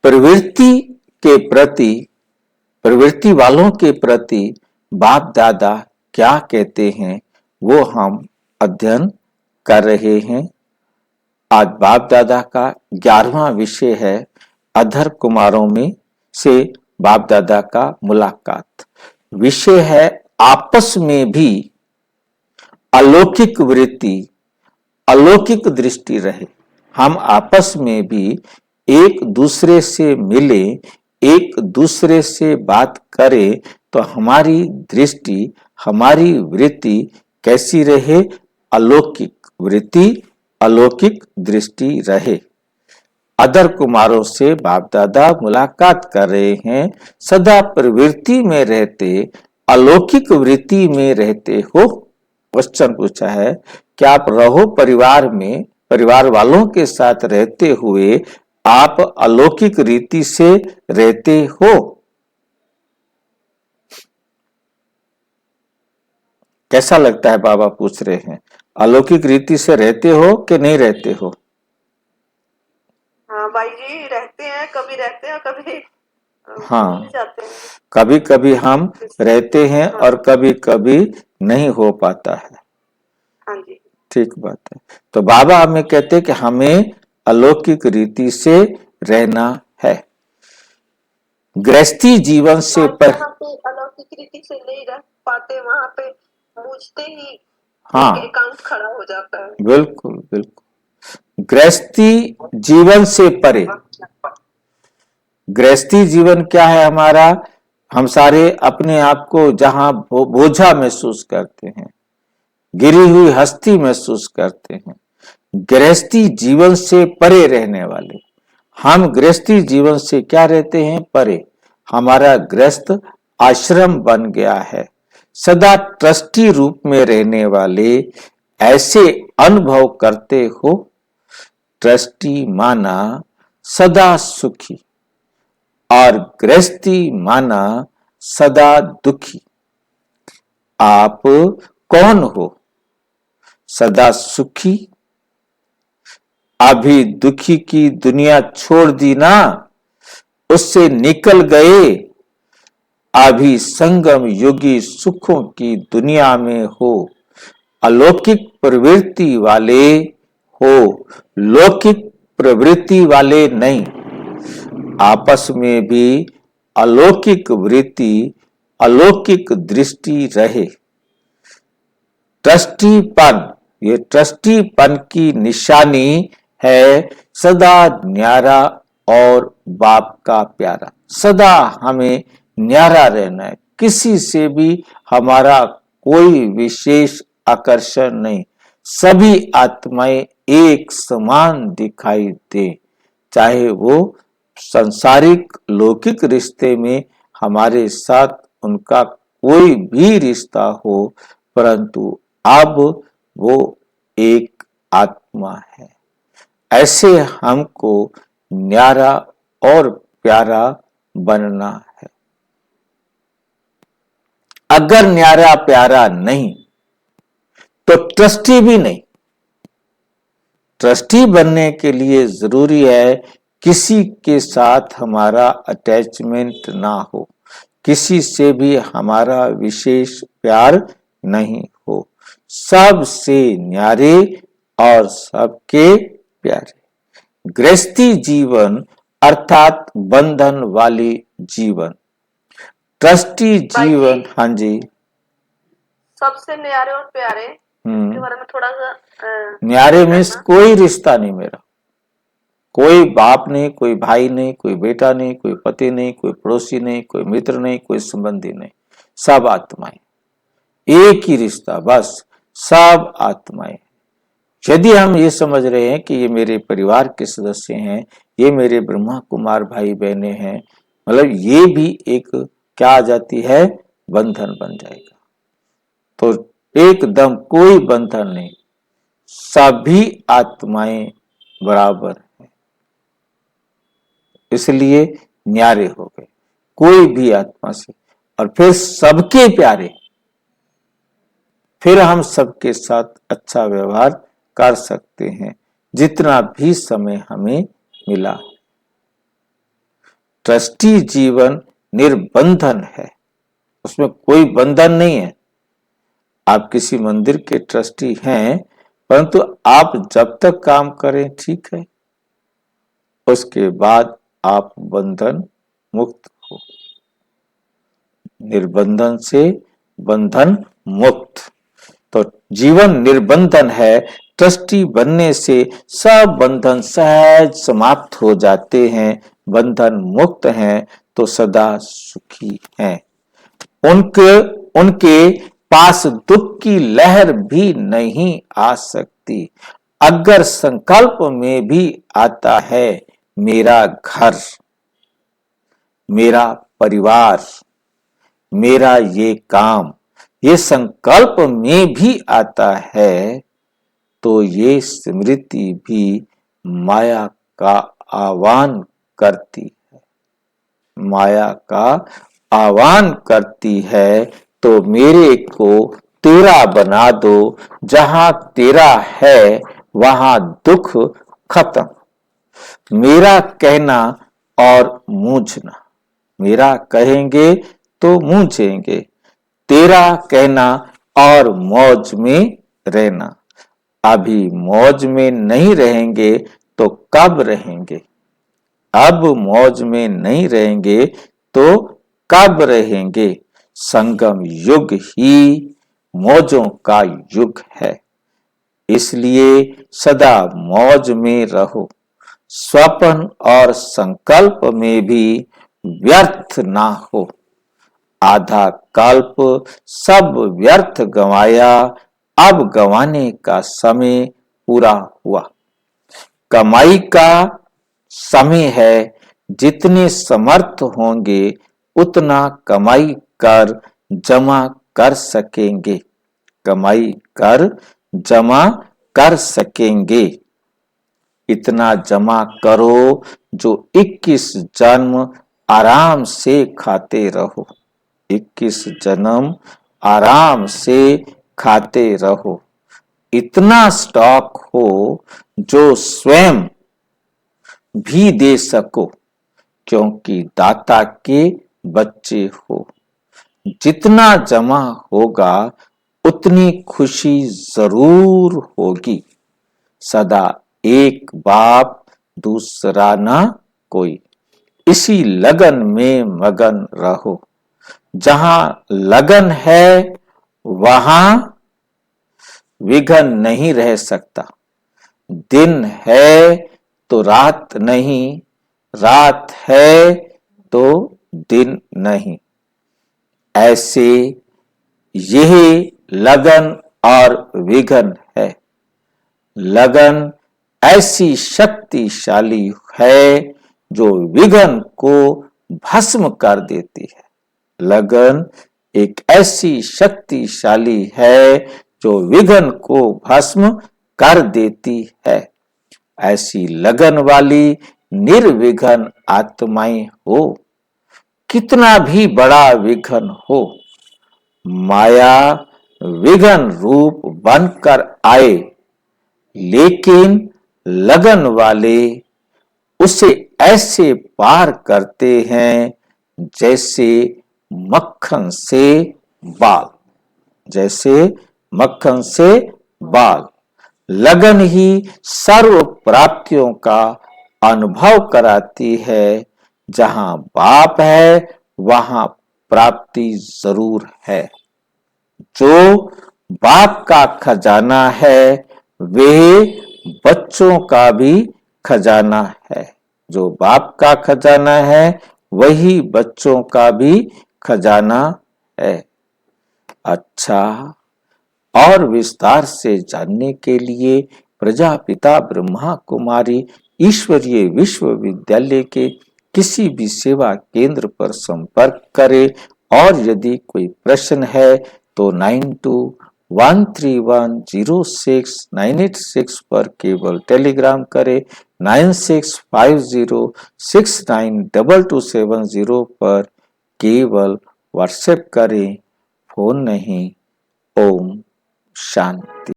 प्रवृत्ति के प्रति, प्रवृत्ति वालों के प्रति बाप दादा क्या कहते हैं वो हम अध्ययन कर रहे हैं। आज बाप दादा का 11वां विषय है अधर कुमारों में से बाप दादा का मुलाकात। विषय है आपस में भी अलौकिक वृत्ति, अलौकिक दृष्टि रहे। हम आपस में भी एक दूसरे से मिले, एक दूसरे से बात करें तो हमारी दृष्टि, हमारी वृत्ति कैसी रहे? अलौकिक वृत्ति, अलौकिक दृष्टि रहे। अदर कुमारों से बाप दादा मुलाकात कर रहे हैं। सदा प्रवृत्ति में रहते, अलौकिक वृत्ति में रहते हो? क्वेश्चन पूछा है। क्या आप रहो परिवार में, परिवार वालों के साथ रहते हुए आप अलौकिक रीति से रहते हो? कैसा लगता है? बाबा पूछ रहे हैं, अलौकिक रीति से रहते हो कि नहीं रहते हो? हाँ भाई जी, रहते हैं, कभी रहते हैं कभी हाँ, जाते हैं। कभी कभी हम रहते हैं और कभी कभी नहीं हो पाता है। हाँ जी, ठीक बात है। तो बाबा हमें कहते हैं कि हमें अलौकिक रीति से रहना है। गृहस्थी जीवन से पर जहाँ पे अलौकिक रीति से नहीं रह पाते वहाँ पे पूछते ही हाँ, एकांत खड़ा हो जाता है। बिल्कुल बिल्कुल। गृहस्थी जीवन से परे, गृहस्थी जीवन क्या है हमारा? हम सारे अपने आप को जहां बोझा महसूस करते हैं, गिरी हुई हस्ती महसूस करते हैं, गृहस्थी जीवन से परे रहने वाले। हम गृहस्थी जीवन से क्या रहते हैं? परे। हमारा गृहस्थ आश्रम बन गया है। सदा ट्रस्टी रूप में रहने वाले ऐसे अनुभव करते हो? ट्रस्टी माना सदा सुखी और गृहस्थी माना सदा दुखी। आप कौन हो? सदा सुखी? अभी दुखी की दुनिया छोड़ दी ना, उससे निकल गए। अभी संगम योगी सुखों की दुनिया में हो। अलौकिक प्रवृत्ति वाले हो, लौकिक प्रवृत्ति वाले नहीं। आपस में भी अलौकिक वृत्ति, अलौकिक दृष्टि रहे। ट्रस्टीपन, ये ट्रस्टीपन की निशानी है सदा न्यारा और बाप का प्यारा। सदा हमें न्यारा रहना है, किसी से भी हमारा कोई विशेष आकर्षण नहीं। सभी आत्माएं एक समान दिखाई दे, चाहे वो संसारिक लौकिक रिश्ते में हमारे साथ उनका कोई भी रिश्ता हो, परंतु अब वो एक आत्मा है। ऐसे हमको न्यारा और प्यारा बनना है। अगर न्यारा प्यारा नहीं तो ट्रस्टी भी नहीं। ट्रस्टी बनने के लिए जरूरी है किसी के साथ हमारा अटैचमेंट ना हो, किसी से भी हमारा विशेष प्यार नहीं हो। सबसे न्यारे और सबके प्यारे। गृहस्थी जीवन अर्थात बंधन वाली जीवन। ट्रस्टी जीवन, हाँ जी, सबसे न्यारे और प्यारे के बारे में थोड़ा सा न्यारे मीन्स कोई रिश्ता नहीं मेरा, कोई बाप नहीं, कोई भाई नहीं, कोई बेटा नहीं, कोई पति नहीं, कोई पड़ोसी नहीं, कोई मित्र नहीं, कोई संबंधी नहीं। सब आत्माएं, एक ही रिश्ता, बस सब आत्माएं। यदि हम ये समझ रहे हैं कि ये मेरे परिवार के सदस्य हैं, ये मेरे ब्रह्मा कुमार भाई बहने हैं, मतलब ये भी एक क्या आ जाती है? बंधन बन जाएगा। तो एकदम कोई बंधन नहीं, सभी आत्माएं बराबर हैं, इसलिए न्यारे हो गए कोई भी आत्मा से। और फिर सबके प्यारे, फिर हम सबके साथ अच्छा व्यवहार कर सकते हैं जितना भी समय हमें मिला। ट्रस्टी जीवन निर्बंधन है, उसमें कोई बंधन नहीं है। आप किसी मंदिर के ट्रस्टी हैं, परंतु आप जब तक काम करें ठीक है, उसके बाद आप बंधन मुक्त हो, निर्बंधन से बंधन मुक्त। तो जीवन निर्बंधन है, ट्रस्टी बनने से सब बंधन सहज समाप्त हो जाते हैं, बंधन मुक्त हैं, तो सदा सुखी हैं। उनके उनके पास दुख की लहर भी नहीं आ सकती। अगर संकल्प में भी आता है मेरा घर, मेरा परिवार, मेरा ये काम, ये संकल्प में भी आता है, तो ये स्मृति भी माया का आह्वान करती है, माया का आह्वान करती है। तो मेरे को तेरा बना दो, जहां तेरा है वहां दुख खत्म। मेरा कहना और मूझना, मेरा कहेंगे तो मूझेंगे, तेरा कहना और मौज में रहना। अभी मौज में नहीं रहेंगे तो कब रहेंगे? अब मौज में नहीं रहेंगे तो कब रहेंगे? संगम युग ही मौजों का युग है, इसलिए सदा मौज में रहो। स्वप्न और संकल्प में भी व्यर्थ ना हो। आधा कल्प सब व्यर्थ गंवाया, अब गंवाने का समय पूरा हुआ। कमाई का समय है, जितने समर्थ होंगे उतना कमाई कर जमा कर सकेंगे, कमाई कर जमा कर सकेंगे। इतना जमा करो जो 21 जन्म आराम से खाते रहो, 21 जन्म आराम से खाते रहो। इतना स्टॉक हो जो स्वयं भी दे सको, क्योंकि दाता के बच्चे हो। जितना जमा होगा उतनी खुशी जरूर होगी। सदा एक बाप दूसरा ना कोई, इसी लगन में मगन रहो। जहां लगन है वहां विघन नहीं रह सकता। दिन है तो रात नहीं, रात है तो दिन नहीं। ऐसे यही लगन और विघन है। लगन ऐसी शक्तिशाली है जो विघन को भस्म कर देती है। लगन एक ऐसी शक्तिशाली है जो विघन को भस्म कर देती है। ऐसी लगन वाली निर्विघन आत्माएं हो। कितना भी बड़ा विघन हो, माया विघन रूप बनकर आए, लेकिन लगन वाले उसे ऐसे पार करते हैं जैसे मक्खन से बाल, जैसे मक्खन से बाल। लगन ही सर्व प्राप्तियों का अनुभव कराती है। जहां बाप है वहां प्राप्ति जरूर है। जो बाप का खजाना है वे बच्चों का भी खजाना है। जो बाप का खजाना है वही बच्चों का भी खजाना है। अच्छा, और विस्तार से जानने के लिए प्रजापिता ब्रह्मा कुमारी ईश्वरीय विश्वविद्यालय के किसी भी सेवा केंद्र पर संपर्क करें। और यदि कोई प्रश्न है तो 9213106986 पर केवल टेलीग्राम करें। 9650692270 पर केवल व्हाट्सएप करें, फोन नहीं। ओम शांति।